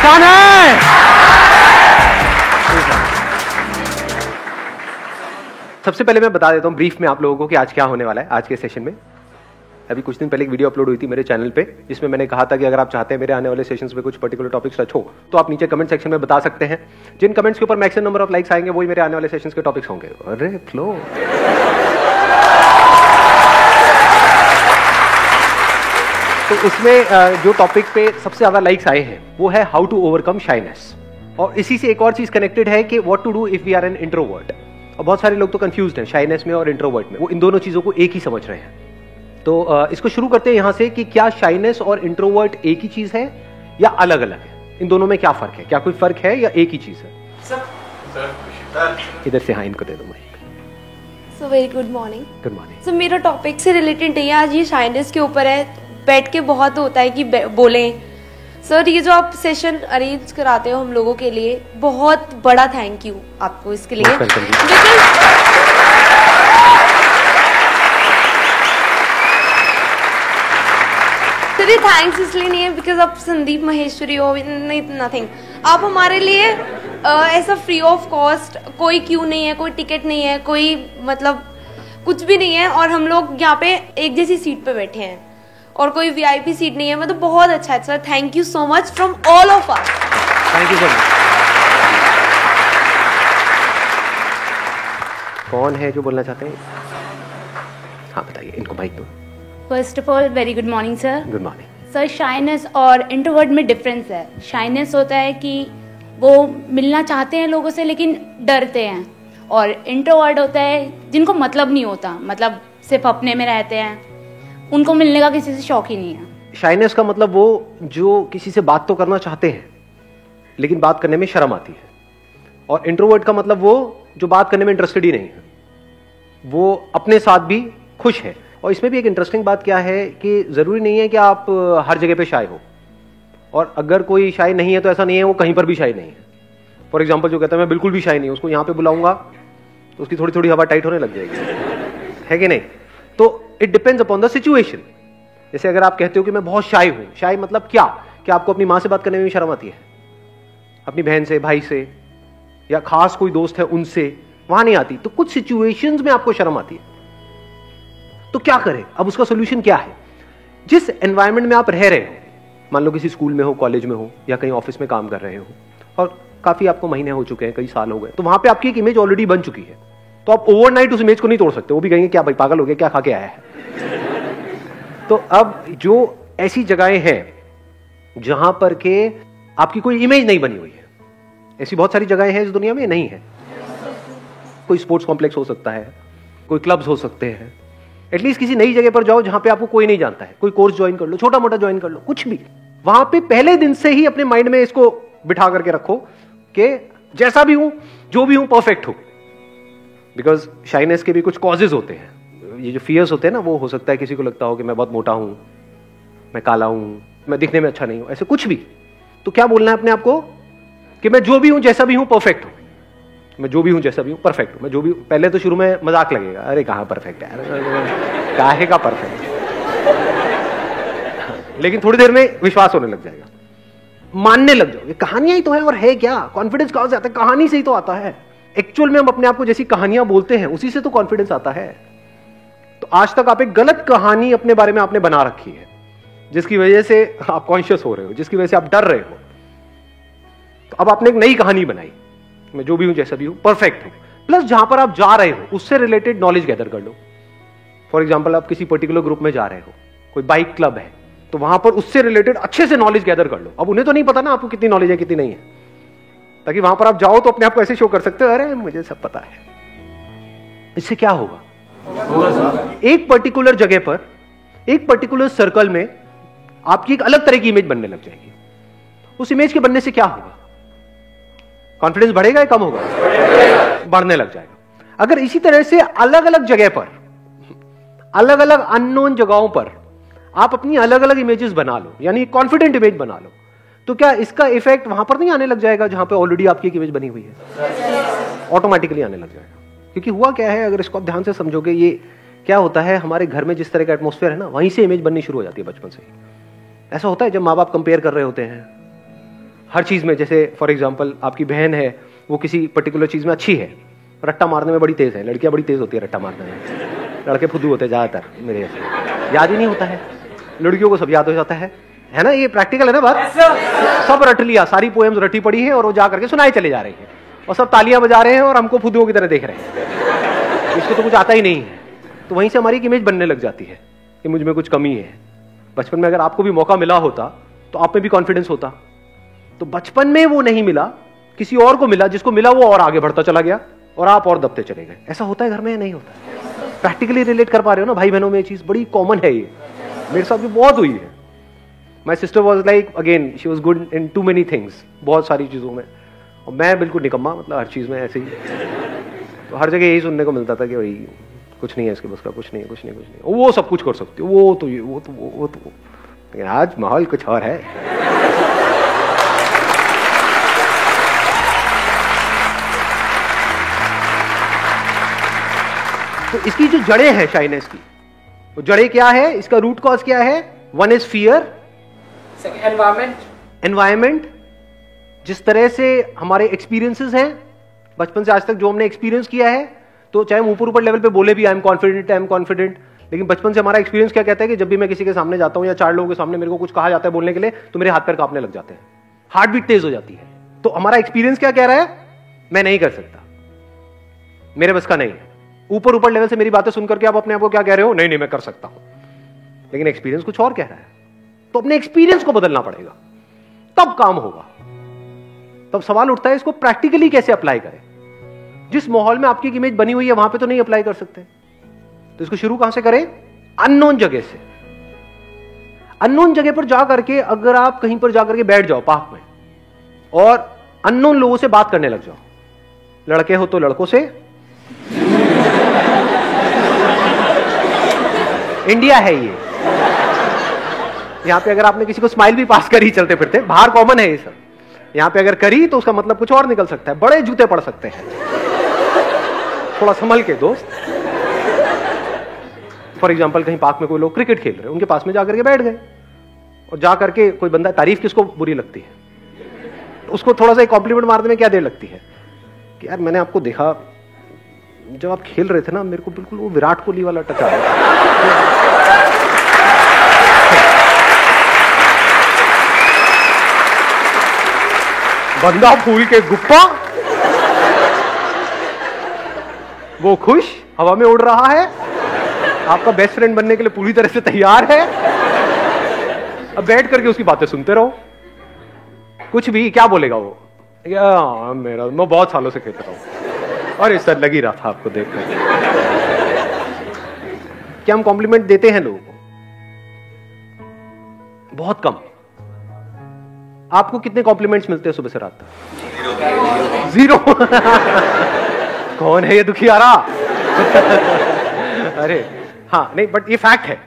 आसान है। सबसे पहले मैं बता देता हूँ ब्रीफ में आप लोगों को कि आज क्या होने वाला है आज के सेशन में। अभी कुछ दिन पहले एक वीडियो अपलोड हुई थी मेरे चैनल पे, जिसमें मैंने कहा था कि अगर आप चाहते हैं मेरे आने वाले सेशंस में कुछ पर्टिकुलर टॉपिक्स टच हो तो आप नीचे कमेंट सेक्शन में बता सकते हैं। जिन कमेंट्स के ऊपर मैक्सिमम नंबर ऑफ लाइक्स आएंगे वही मेरे आने वाले सेशंस के टॉपिक्स होंगे। अरे फ्लो। तो उसमें जो टॉपिक पे सबसे ज्यादा लाइक्स आए हैं वो है हाउ टू ओवरकम शाइनेस, और इसी से एक और चीज कनेक्टेड है कि what to do if we are an introvert. और बहुत सारे लोग तो कंफ्यूज्ड हैं शाइनेस में और इंट्रोवर्ट में, वो इन दोनों चीजों को एक ही समझ रहे हैं। तो इसको शुरू करते हैं यहां से कि क्या शाइनेस और इंट्रोवर्ट एक ही चीज है या अलग अलग है, इन दोनों में क्या फर्क है, क्या कोई फर्क है या एक ही चीज है? इधर से हाँ इनको दे दो mic. So very good morning. Good morning. So मेरा टॉपिक से रिलेटेड नहीं है आज, ये शाइनेस के ऊपर है। बैठ के बहुत होता है कि बोलें। सर ये जो आप सेशन अरेंज कराते हो हम लोगों के लिए, बहुत बड़ा थैंक यू आपको इसके लिए। सर ये थैंक्स इसलिए नहीं है बिकॉज आप संदीप महेश्वरी हो, नथिंग। आप हमारे लिए ऐसा फ्री ऑफ कॉस्ट, कोई क्यू नहीं है, कोई टिकट नहीं है, कोई मतलब कुछ भी नहीं है, और हम लोग यहाँ पे एक जैसी सीट पे बैठे हैं और कोई वीआईपी सीट नहीं है। मतलब बहुत अच्छा है sir, thank you so much from all of us. Thank you so much. कौन है जो बोलना चाहते हैं? हाँ बताइए, इनको माइक दो। First of all very good morning sir. Good morning sir, shyness और इंट्रोवर्ट में डिफरेंस है। शाइनेस होता है कि वो मिलना चाहते हैं लोगों से लेकिन डरते हैं, और इंट्रोवर्ट होता है जिनको मतलब नहीं होता, मतलब सिर्फ अपने में रहते हैं, उनको मिलने का किसी से शौक ही नहीं है। शाइनेस का मतलब वो जो किसी से बात तो करना चाहते हैं लेकिन बात करने में शर्म आती है, और इंट्रोवर्ट का मतलब वो जो बात करने में इंटरेस्टेड ही नहीं है, वो अपने साथ भी खुश है। और इसमें भी एक इंटरेस्टिंग बात क्या है कि जरूरी नहीं है कि आप हर जगह पे शाय हो, और अगर कोई शाय नहीं है तो ऐसा नहीं है वो कहीं पर भी शाय नहीं है। फॉर एग्जाम्पल जो कहता है मैं बिल्कुल भी शाय नहीं हूं, उसको यहां पे बुलाऊंगा तो उसकी थोड़ी थोड़ी हवा टाइट होने लग जाएगी, है कि नहीं? तो it depends upon the situation. जैसे अगर आप कहते हो कि मैं बहुत शाय हूं, शाय मतलब क्या कि आपको अपनी मां से बात करने में भी शर्म आती है, अपनी बहन से, भाई से, या खास कोई दोस्त है उनसे, वहां नहीं आती। तो कुछ सिचुएशंस में आपको शर्म आती है, तो क्या करें? अब उसका सोल्यूशन क्या है? जिस एनवायरनमेंट में आप रह रहे हो, मान लो किसी स्कूल में हो, कॉलेज में हो, या कहीं ऑफिस में काम कर रहे हो, और काफी आपको महीने हो चुके हैं, कई साल हो गए, तो वहां पे आपकी एक इमेज ऑलरेडी बन चुकी है। तो आप ओवरनाइट उस इमेज को नहीं तोड़ सकते। वो भी कहेंगे क्या भाई पागल हो गया, क्या खा के आया है। तो अब जो ऐसी जगहें हैं जहां पर के आपकी कोई इमेज नहीं बनी हुई है, ऐसी बहुत सारी जगहें हैं इस दुनिया में, नहीं है। कोई स्पोर्ट्स कॉम्प्लेक्स हो सकता है, कोई क्लब्स हो सकते हैं। एटलीस्ट किसी नई जगह पर जाओ जहां पे आपको कोई नहीं जानता है, कोई कोर्स ज्वाइन कर लो, छोटा मोटा ज्वाइन कर लो, कुछ भी। वहां पे पहले दिन से ही अपने माइंड में इसको बिठा करके रखो कि जैसा भी हूं, जो भी हूं, परफेक्ट हूं। बिकॉज शाइनेस के भी कुछ कॉजेज होते हैं। ये जो फियर्स होते हैं ना, वो हो सकता है किसी को लगता हो कि मैं बहुत मोटा हूं, मैं काला हूं, मैं दिखने में अच्छा नहीं हूं, ऐसे कुछ भी। तो क्या बोलना है अपने आप को कि मैं जो भी हूं, जैसा भी हूं, परफेक्ट हूं। मैं जो भी हूं, जैसा भी हूं, परफेक्ट हूं। मैं जो भी, पहले तो शुरू में मजाक लगेगा, अरे कहां परफेक्ट है, काहे का परफेक्ट, लेकिन थोड़ी देर में विश्वास होने लग जाएगा, मानने लग जाओगे कहानियां ही तो है, और है क्या? कॉन्फिडेंस कहां से आता है? कहानी से ही तो आता है। एक्चुअल में हम अपने आप को जैसी कहानियां बोलते हैं उसी से तो कॉन्फिडेंस आता है। तो आज तक आप एक गलत कहानी अपने बारे में आपने बना रखी है, जिसकी वजह से आप कॉन्शियस हो रहे हो, जिसकी वजह से आप डर रहे हो। तो अब आपने एक नई कहानी बनाई, मैं जो भी हूं, जैसा भी हूं, परफेक्ट हूं। प्लस जहां पर आप जा रहे हो उससे रिलेटेड नॉलेज गैदर कर लो। फॉर एग्जांपल आप किसी पर्टिकुलर ग्रुप में जा रहे हो, कोई बाइक क्लब है, तो वहां पर उससे रिलेटेड अच्छे से नॉलेज गैदर कर लो। अब उन्हें तो नहीं पता ना आपको कितनी नॉलेज है कितनी नहीं है, ताकि वहां पर आप जाओ तो अपने आप को ऐसे शो कर सकते हो, अरे मुझे सब पता है। इससे क्या होगा? एक पर्टिकुलर जगह पर, एक पर्टिकुलर सर्कल में आपकी एक अलग तरह की इमेज बनने लग जाएगी। उस इमेज के बनने से क्या होगा? कॉन्फिडेंस बढ़ेगा या कम होगा? बढ़ने लग जाएगा। अगर इसी तरह से अलग अलग जगह पर, अलग अलग अननोन जगहों पर आप अपनी अलग अलग इमेजेस बना लो, यानी कॉन्फिडेंट इमेज बना लो, तो क्या इसका इफेक्ट वहां पर नहीं आने लग जाएगा जहां पे ऑलरेडी आपकी एक इमेज बनी हुई है? ऑटोमेटिकली आने लग जाएगा। क्योंकि हुआ क्या है, अगर इसको आप ध्यान से समझोगे, ये क्या होता है, हमारे घर में जिस तरह का एटमॉस्फेयर है ना, वहीं से इमेज बननी शुरू हो जाती है बचपन से ही। ऐसा होता है जब माँ बाप कंपेयर कर रहे होते हैं, हर चीज में, जैसे फॉर एग्जांपल आपकी बहन है, वो किसी पर्टिकुलर चीज में अच्छी है, रट्टा मारने में बड़ी तेज है, लड़कियां बड़ी तेज होती है रट्टा मारने में, लड़के फुद्दू होते हैं ज्यादातर मेरे जैसे, याद ही नहीं होता है, लड़कियों को सब याद हो जाता है ना, ये प्रैक्टिकल है ना बात, सब रट लिया, सारी पोएम्स रटी पड़ी है और वो जा करके सुनाई चले जा रही है और सब तालियां बजा रहे हैं और हमको फुद्दुओं की तरह देख रहे हैं, इसको तो कुछ आता ही नहीं है। तो वहीं से हमारी एक इमेज बनने लग जाती है कि मुझ में कुछ कमी है। बचपन में अगर आपको भी मौका मिला होता तो आप में भी कॉन्फिडेंस होता, तो बचपन में वो नहीं मिला, किसी और को मिला, जिसको मिला वो और आगे बढ़ता चला गया और आप और दबते चले गए। ऐसा होता है घर में या नहीं होता? प्रैक्टिकली रिलेट कर पा रहे हो ना भाई बहनों में? ये चीज बड़ी कॉमन है, ये मेरे साथ भी बहुत हुई है। My sister was like, again she was good in too many things, बहुत सारी चीजों में, और मैं बिल्कुल निकम्मा, मतलब हर चीज में ऐसे ही। तो हर जगह यही सुनने को मिलता था कि भाई कुछ नहीं है इसके बस का, कुछ नहीं है, कुछ नहीं, कुछ नहीं, वो सब कुछ कर सकती हो, वो तो ये, वो तो वो तो। लेकिन आज माहौल कुछ और है। तो इसकी जो जड़ें हैं शाइनेस की, वो जड़ें क्या है, इसका रूट कॉज क्या है? वन इज फियर, एनवायरमेंट, जिस तरह से हमारे एक्सपीरियंसेस हैं बचपन से आज तक जो हमने एक्सपीरियंस किया है, तो चाहे हम ऊपर ऊपर लेवल पे बोले भी आई एम कॉन्फिडेंट, लेकिन बचपन से हमारा एक्सपीरियंस क्या कहता है कि जब भी मैं किसी के सामने जाता हूं या 4 लोगों के सामने मेरे को कुछ कहा जाता है बोलने के लिए, तो मेरे हाथ पैर कांपने लग जाते हैं, हार्ट बीट तेज हो जाती है। तो हमारा एक्सपीरियंस क्या कह रहा है? मैं नहीं कर सकता, मेरे बस का नहीं है। ऊपर ऊपर लेवल से मेरी बातें सुनकर के आप अपने आप को क्या कह रहे हो? नहीं मैं कर सकता हूं, लेकिन एक्सपीरियंस कुछ और कह रहा है। तो अपने एक्सपीरियंस को बदलना पड़ेगा, तब काम होगा। तब सवाल उठता है इसको प्रैक्टिकली कैसे अप्लाई करें। जिस माहौल में आपकी इमेज बनी हुई है वहां पे तो नहीं अप्लाई कर सकते, तो इसको शुरू कहां से करें? अननोन जगह से। अननोन जगह पर जा करके, अगर आप कहीं पर जाकर के बैठ जाओ पार्क में और अननोन लोगों से बात करने लग जाओ, लड़के हो तो लड़कों से, इंडिया है ये, यहां पे अगर आपने किसी को स्माइल भी पास करी चलते फिरते, बाहर कॉमन है ये सब, यहां पे अगर करी तो उसका मतलब कुछ और निकल सकता है, बड़े जूते पड़ सकते हैं, थोड़ा संभल के दोस्त। फॉर एग्जाम्पल कहीं पार्क में कोई लोग क्रिकेट खेल रहे हैं, उनके पास में जाकर के बैठ गए और जाकर के कोई बंदा, तारीफ किसको बुरी लगती है? उसको थोड़ा सा कॉम्प्लीमेंट मारने में क्या देर लगती है कि यार मैंने आपको देखा जब आप खेल रहे थे ना, मेरे को बिल्कुल वो विराट कोहली वाला टच आ रहा था। बंदा फूल के गुप्पा, वो खुश हवा में उड़ रहा है, आपका बेस्ट फ्रेंड बनने के लिए पूरी तरह से तैयार है। अब बैठ करके उसकी बातें सुनते रहो, कुछ भी क्या बोलेगा वो? मेरा मैं बहुत सालों से खेलता हूं और इस तरह लगी रहा था आपको देखकर। क्या हम कॉम्प्लीमेंट देते हैं लोगों को? बहुत कम। आपको कितने कॉम्प्लीमेंट्स मिलते हैं सुबह से रात तक? 0। कौन है ये दुखियारा? अरे हाँ, नहीं, बट ये फैक्ट है।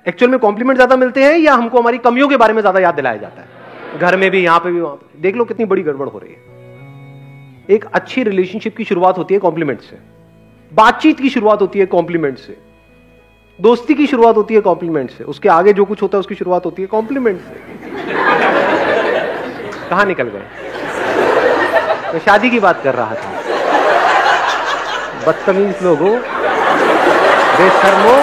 एक्चुअल में कॉम्प्लीमेंट ज्यादा मिलते हैं या हमको हमारी कमियों के बारे में ज्यादा याद दिलाया जाता है? घर में भी, यहां पे भी, वहां पे। देख लो कितनी बड़ी गड़बड़ हो रही है। एक अच्छी रिलेशनशिप की शुरुआत होती है कॉम्प्लीमेंट से, बातचीत की शुरुआत होती है कॉम्प्लीमेंट से, दोस्ती की शुरुआत होती है कॉम्प्लीमेंट से, उसके आगे जो कुछ होता है उसकी शुरुआत होती है कॉम्प्लीमेंट से। कहां निकल गए? मैं शादी की बात कर रहा था। बदतमीज लोगों, बेशर्मो।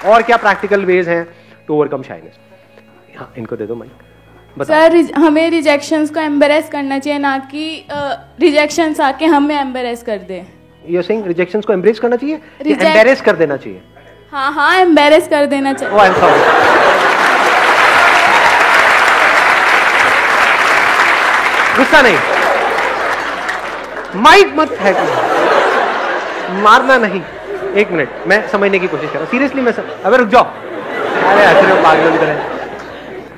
और क्या प्रैक्टिकल वेज हैं टू ओवरकम शाइनेस? हाँ, इनको दे दो माइक। सर, हमें रिजेक्शंस को एम्बरेस करना चाहिए, ना कि रिजेक्शंस आके हमें एम्बरेस कर दे। यू आर सेइंग रिजेक्शंस को एम्ब्रेस करना चाहिए, एम्बैरेस कर देना चाहिए? हाँ, एम्बेरेस कर देना चाहिए। आई एम सॉरी, गुस्सा नहीं, माइक मत है, मारना नहीं। 1 मिनट, मैं समझने की कोशिश कर रहा हूँ सीरियसली। अबे रुक जाओ, अरे ऐसे पागलों की तरह।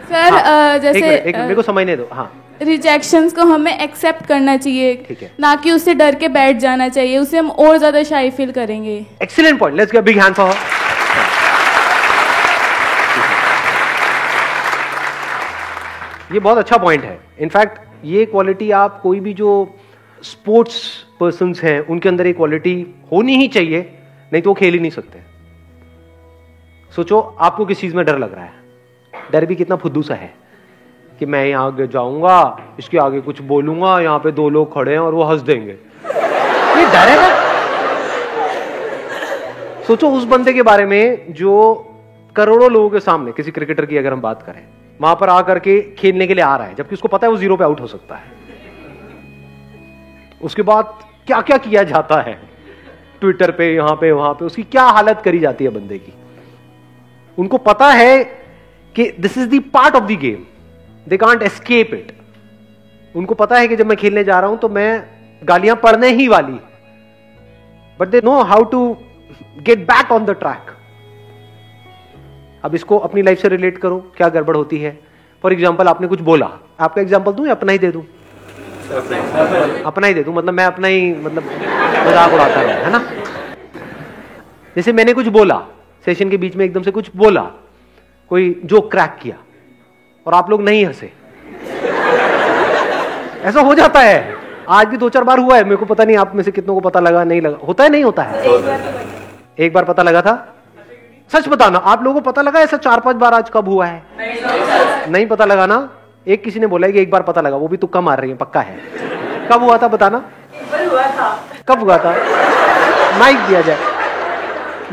सर हाँ, जैसे एक मेरे को समझने दो। हाँ, रिजेक्शंस को हमें एक्सेप्ट करना चाहिए, ठीक है, ना कि उससे डर के बैठ जाना चाहिए, उससे हम और ज्यादा शाई फील करेंगे। Excellent point, let's give a big hand for her. ये बहुत अच्छा पॉइंट है। इनफैक्ट ये क्वालिटी आप कोई भी जो स्पोर्ट्स पर्सन्स हैं उनके अंदर ये क्वालिटी होनी ही चाहिए, नहीं तो वो खेल ही नहीं सकते। सोचो आपको किस चीज में डर लग रहा है, डर भी कितना फुद्दू सा है कि मैं यहाँ आगे जाऊंगा, इसके आगे कुछ बोलूंगा, यहाँ पे 2 लोग खड़े हैं और वो हंस देंगे, ये डर है। सोचो उस बंदे के बारे में जो करोड़ों लोगों के सामने, किसी क्रिकेटर की अगर हम बात करें, वहां पर आकर के खेलने के लिए आ रहा है, जबकि उसको पता है वो 0 पे आउट हो सकता है। उसके बाद क्या क्या किया जाता है ट्विटर पे, यहां पे वहां पे, उसकी क्या हालत करी जाती है बंदे की। उनको पता है कि this is the part of the game, they can't escape it. उनको पता है कि जब मैं खेलने जा रहा हूं तो मैं गालियां पड़ने ही वाली, but they know how to get back on the track. अब इसको अपनी लाइफ से रिलेट करो, क्या गड़बड़ होती है। फॉर एग्जाम्पल आपने कुछ बोला, आपका एग्जाम्पल दूं या अपना ही दे दूं? अपना ही दे दूं, मतलब मैं अपना ही मजाक उड़ाता रहूं, है ना। जैसे मैंने कुछ बोला सेशन के बीच में, एकदम से कुछ बोला, कोई जोक क्रैक किया और आप लोग नहीं हंसे, ऐसा हो जाता है। आज भी 2-4 बार हुआ है, मेरे को पता नहीं आप में से कितनों को पता लगा नहीं लगा, होता है नहीं होता है? एक बार पता लगा था, सच बताना, आप लोगों को पता लगा ऐसा 4-5 बार आज कब हुआ है? नहीं पता लगा ना। एक किसी ने बोला कि एक बार पता लगा, वो भी तुक्का मार रही है, पक्का है। कब हुआ था बताना? कब हुआ था? माइक दिया जाए,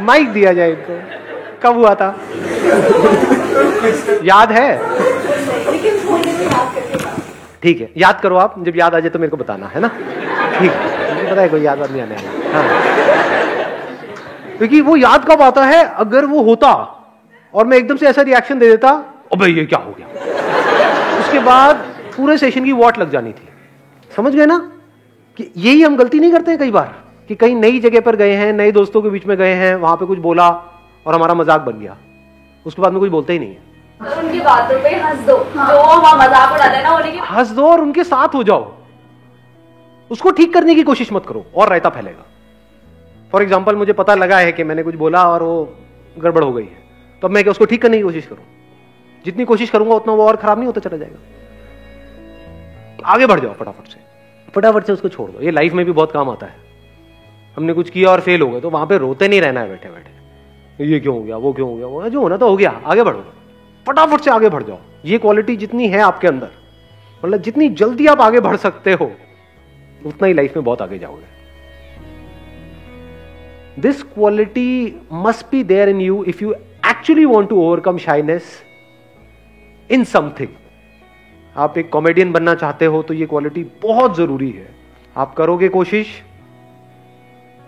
माइक दिया जाए इनको, कब हुआ था? याद है? ठीक है, याद करो आप, जब याद आ जाए तो मेरे को बताना, है ना। ठीक है, मुझे पता है कोई याद नहीं आने वाला। हाँ, क्योंकि वो याद कब आता है, अगर वो होता और मैं एकदम से ऐसा रिएक्शन दे देता, अबे ये क्या हो गया, उसके बाद पूरे सेशन की वॉट लग जानी थी। समझ गए ना कि यही हम गलती नहीं करते हैं कई बार, कि कहीं नई जगह पर गए हैं, नए दोस्तों के बीच में गए हैं, वहां पे कुछ बोला और हमारा मजाक बन गया, उसके बाद में कुछ बोलते ही नहीं है। तो उनकी बातों पे हंस दो, जो वहां मजाक उड़ाते हैं ना, उन्हीं की हंस दो और उनके साथ हो जाओ, उसको ठीक करने की कोशिश मत करो और रायता फैलेगा। फॉर एग्जाम्पल मुझे पता लगा है कि मैंने कुछ बोला और वो गड़बड़ हो गई है, तो अब मैं क्या उसको ठीक करने की कोशिश करूं? जितनी कोशिश करूंगा उतना वो और खराब नहीं होता चला जाएगा। आगे बढ़ जाओ फटाफट से, फटाफट से उसको छोड़ दो। ये लाइफ में भी बहुत काम आता है। हमने कुछ किया और फेल हो गए तो वहां पे रोते नहीं रहना है बैठे बैठे, ये क्यों हो गया, वो क्यों हो गया, वो जो होना तो हो गया, आगे बढ़ो, फटाफट से आगे बढ़ जाओ। ये क्वालिटी जितनी है आपके अंदर, मतलब जितनी जल्दी आप आगे बढ़ सकते हो, उतना ही लाइफ में बहुत आगे जाओगे। This quality must be there in you if you actually want to overcome shyness in something. आप एक कॉमेडियन बनना चाहते हो तो ये क्वालिटी बहुत जरूरी है। आप करोगे कोशिश,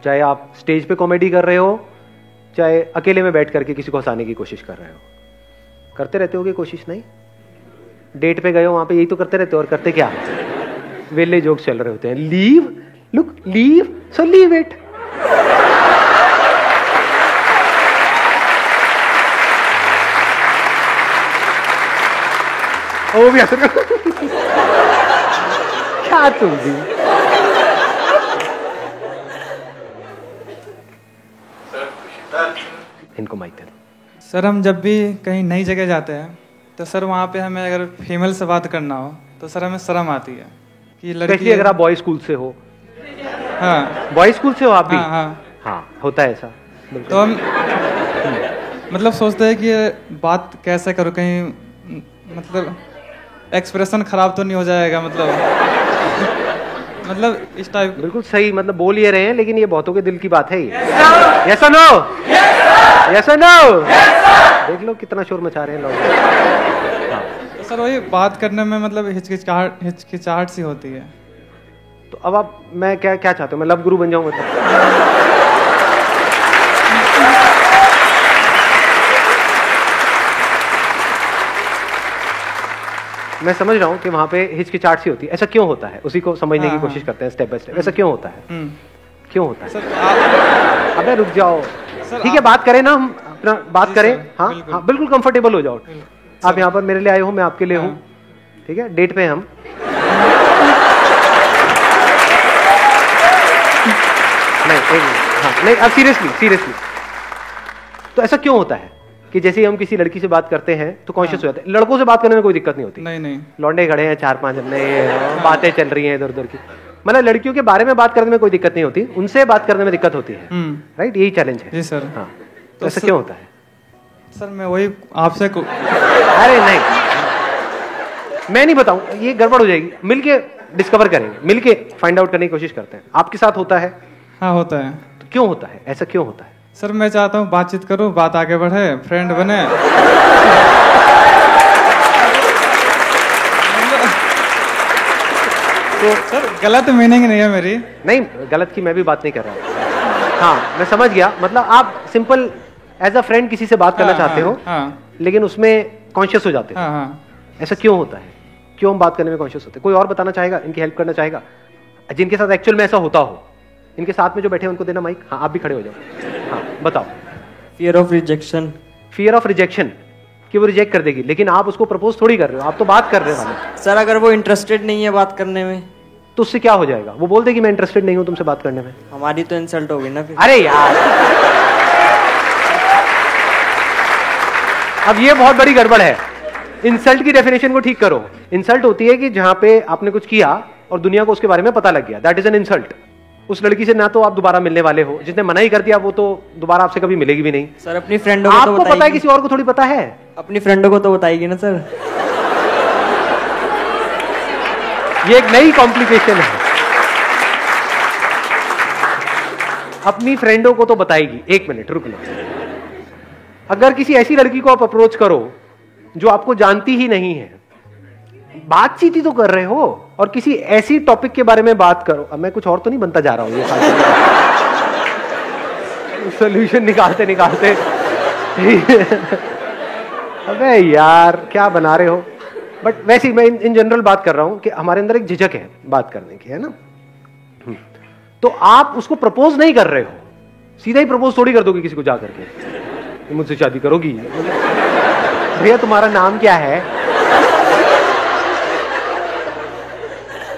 चाहे आप स्टेज पे कॉमेडी कर रहे हो, चाहे अकेले में बैठ करके किसी को हंसाने की कोशिश कर रहे हो, करते रहते होगे कोशिश। नहीं, डेट पे गए हो, वहां पे यही तो करते रहते हो। और करते क्या, वेले जोक चल रहे होते हैं, leave, look, leave, so leave it. वो भी असर क्या तुम भी। इनको माइक दे दो। सर हम जब भी कहीं नई जगह जाते हैं तो सर वहाँ पे हमें अगर फीमेल से बात करना हो तो सर हमें शर्म आती है कि लड़की, अगर आप बॉय स्कूल से हो। हाँ, बॉय स्कूल से हो आप भी? हाँ, हाँ, हाँ, होता है ऐसा। तो हम मतलब सोचते हैं कि ये बात कैसे करूँ, कहीं मतलब एक्सप्रेशन खराब तो नहीं हो जाएगा, मतलब इस टाइप। बिल्कुल सही, मतलब बोल ये रहे हैं, लेकिन ये बहुतों के दिल की बात है ये। यस और नो? यस और नो? देख लो कितना शोर मचा रहे हैं लोग। हाँ। तो सर वही बात करने में मतलब हिचकिचाहट सी होती है। तो अब आप, मैं क्या चाहते हो, मैं लव गुरु बन जाऊं मतलब? मैं समझ रहा हूं कि वहां पे हिचकिचाहट सी होती है। ऐसा क्यों होता है, उसी को समझने की कोशिश करते हैं स्टेप बाय स्टेप। ऐसा क्यों होता है, क्यों होता है? सर अबे रुक जाओ, ठीक है, बात करें ना, हम अपना बात करें। हाँ हाँ, बिल्कुल कंफर्टेबल हो जाओ। आप यहाँ पर मेरे लिए आए हो, मैं आपके लिए हूँ, ठीक है, डेट पे हम। नहीं, हाँ, नहीं, अब सीरियसली तो ऐसा क्यों होता है कि जैसे ही हम किसी लड़की से बात करते हैं तो कॉन्शियस हो जाते हैं? लड़कों से बात करने में कोई दिक्कत नहीं होती। नहीं, लौंडे खड़े हैं 4-5 अपने, बातें चल रही हैं इधर उधर की, मतलब लड़कियों के बारे में बात करने में कोई दिक्कत नहीं होती, उनसे बात करने में दिक्कत होती है। राइट, यही चैलेंज है। जी सर। हाँ, तो ऐसा क्यों होता है? सर मैं वही आपसे अरे नहीं, मैं नहीं बताऊं, ये गड़बड़ हो जाएगी। मिलके डिस्कवर करेंगे, मिलके फाइंड आउट करने की कोशिश करते हैं। आपके साथ होता है? हाँ होता है। तो क्यों होता है, ऐसा क्यों होता है? सर मैं चाहता हूँ बातचीत करूँ, बात आगे बढ़े, फ्रेंड बने। तो सर गलत मीनिंग नहीं है मेरी। नहीं, गलत की मैं भी बात नहीं कर रहा हूँ। हाँ मैं समझ गया, मतलब आप सिंपल एज अ फ्रेंड किसी से बात करना चाहते हो, लेकिन उसमें कॉन्शियस हो जाते हो। ऐसा क्यों होता है, क्यों हम बात करने में कॉन्शियस होते हैं? कोई और बताना चाहेगा, इनकी हेल्प करना चाहेगा, जिनके साथ एक्चुअल में ऐसा होता हो? इनके साथ में जो बैठे हैं उनको देना माइक। हाँ आप भी खड़े हो जाओ। हाँ बताओ। Fear of rejection. Fear of rejection, कि वो रिजेक्ट कर देगी, लेकिन आप उसको प्रपोज थोड़ी कर रहे हो, आप तो बात कर रहे हो। सर अगर वो इंटरेस्टेड नहीं है बात करने में तो उससे क्या हो जाएगा? वो बोल देगी मैं इंटरेस्टेड नहीं हूं तुमसे बात करने में। हमारी तो इंसल्ट होगी ना फिर। अरे यार, अब ये बहुत बड़ी गड़बड़ है। इंसल्ट की डेफिनेशन को ठीक करो। इंसल्ट होती है कि जहां पे आपने कुछ किया और दुनिया को उसके बारे में पता लग गया, दैट इज एन इंसल्ट। उस लड़की से ना तो आप दोबारा मिलने वाले हो, जिसने मना ही कर दिया वो तो दोबारा आपसे कभी मिलेगी भी नहीं। सर अपनी फ्रेंडों को आपको पता है, किसी और को थोड़ी पता है। अपनी फ्रेंडों को तो बताएगी ना सर। ये एक नई कॉम्प्लिकेशन है। अपनी फ्रेंडों को तो बताएगी। एक मिनट रुक लो। अगर किसी ऐसी लड़की को आप अप्रोच करो जो आपको जानती ही नहीं है, बातचीत ही तो कर रहे हो, और किसी ऐसी टॉपिक के बारे में बात करो। अब मैं कुछ और तो नहीं बनता जा रहा हूं, ये सोल्यूशन निकालते निकालते। अबे यार क्या बना रहे हो। बट वैसे ही मैं इन जनरल बात कर रहा हूं कि हमारे अंदर एक झिझक है बात करने की, है ना। तो आप उसको प्रपोज नहीं कर रहे हो, सीधा ही प्रपोज थोड़ी कर दोगे किसी को जा करके, मुझसे शादी करोगी? भैया तुम्हारा नाम क्या है?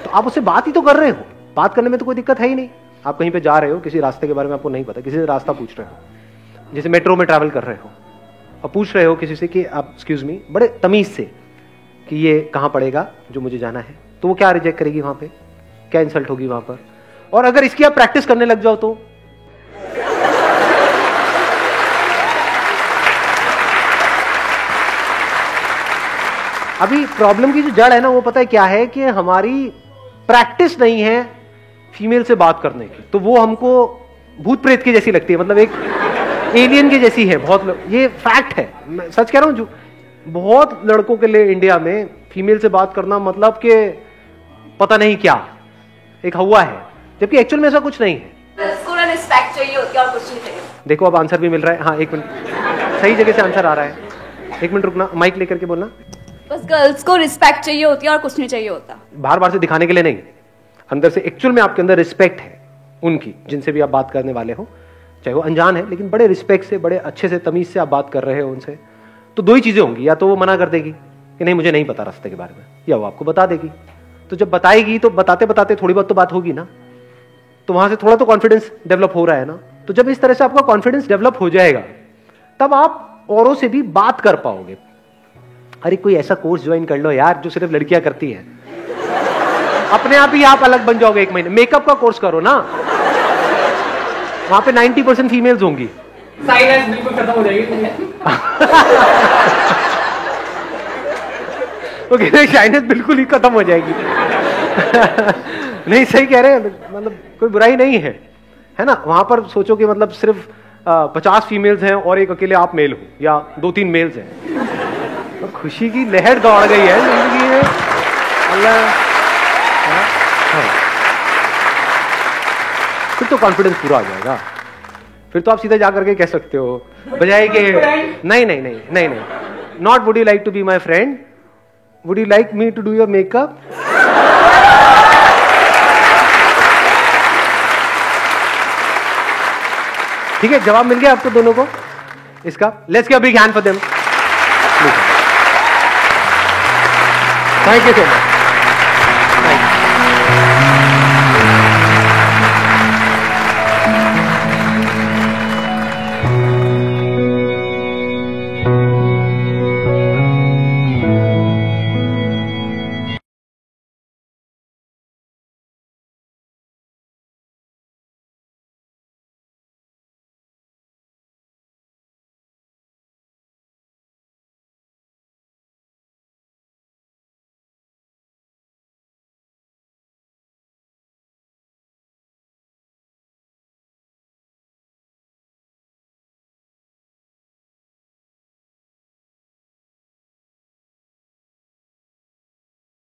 तो आप उससे बात ही तो कर रहे हो। बात करने में तो कोई दिक्कत है ही नहीं। आप कहीं पे जा रहे हो, किसी रास्ते के बारे में आपको नहीं पता, किसी से रास्ता पूछ रहे हो, जैसे मेट्रो में ट्रैवल कर रहे हो और पूछ रहे हो किसी से कि आप एक्सक्यूज मी, बड़े तमीज से, कि ये कहां पड़ेगा जो मुझे जाना है। तो वो क्या रिजेक्ट करेगी वहां पे, क्या इंसल्ट होगी वहां पर? और अगर इसकी आप प्रैक्टिस करने लग जाओ तो अभी प्रॉब्लम की जो जड़ है ना, वो पता है क्या है, कि हमारी प्रैक्टिस नहीं है फीमेल से बात करने की। तो वो हमको भूत प्रेत की जैसी लगती है, मतलब एक एलियन की जैसी है। बहुत ये फैक्ट है, मैं सच कह रहा हूं। जो बहुत लड़कों के लिए इंडिया में फीमेल से बात करना मतलब कि पता नहीं क्या, एक हवा है, जबकि एक्चुअल में ऐसा कुछ नहीं है। रिस्पेक्ट चाहिए होती है और कुछ नहीं चाहिए। देखो अब आंसर भी मिल रहा है। हाँ एक मिनट, सही जगह से आंसर आ रहा है। एक मिनट रुकना, माइक लेकर के बोलना। बस गर्ल्स को रिस्पेक्ट चाहिए होती है और कुछ नहीं चाहिए होता। बार बार से दिखाने के लिए नहीं, अंदर से एक्चुअल में आपके अंदर रिस्पेक्ट है उनकी, जिनसे भी आप बात करने वाले हो, चाहे वो अनजान है, लेकिन बड़े रिस्पेक्ट से, बड़े अच्छे से, तमीज से आप बात कर रहे हो उनसे। तो दो ही चीजें होंगी, या तो वो मना कर देगी कि नहीं मुझे नहीं पता रास्ते के बारे में, या वो आपको बता देगी। तो जब बताएगी तो बताते बताते थोड़ी बहुत तो बात होगी ना, तो वहां से थोड़ा तो कॉन्फिडेंस डेवलप हो रहा है ना। तो जब इस तरह से आपका कॉन्फिडेंस डेवलप हो जाएगा, तब आप औरों से भी बात कर पाओगे। अरे कोई ऐसा कोर्स ज्वाइन कर लो यार जो सिर्फ लड़कियां करती हैं, अपने आप ही आप अलग बन जाओगे। 1 महीने मेकअप का कोर्स करो ना, वहां पे 90% फीमेल्स होंगी। साइलेंस बिल्कुल खत्म हो जाएगी। ओके, शाइनेस बिल्कुल ही खत्म हो जाएगी। नहीं सही कह रहे हैं, मतलब कोई बुराई नहीं है, है ना। वहां पर सोचो कि मतलब सिर्फ 50 फीमेल्स हैं और एक अकेले आप मेल हो, या 2-3 मेल्स हैं, तो खुशी की लहर दौड़ गई है जिंदगी में। अल्लाह, फिर तो कॉन्फिडेंस पूरा आ जाएगा। फिर तो आप सीधा जाकर के कह सकते हो, बजाय के नहीं नहीं नहीं नहीं नहीं, not would you like to be my friend, would you like me to do your makeup. ठीक है, जवाब मिल गया आपको दोनों को इसका। Let's give a big hand for them. Thank you so much.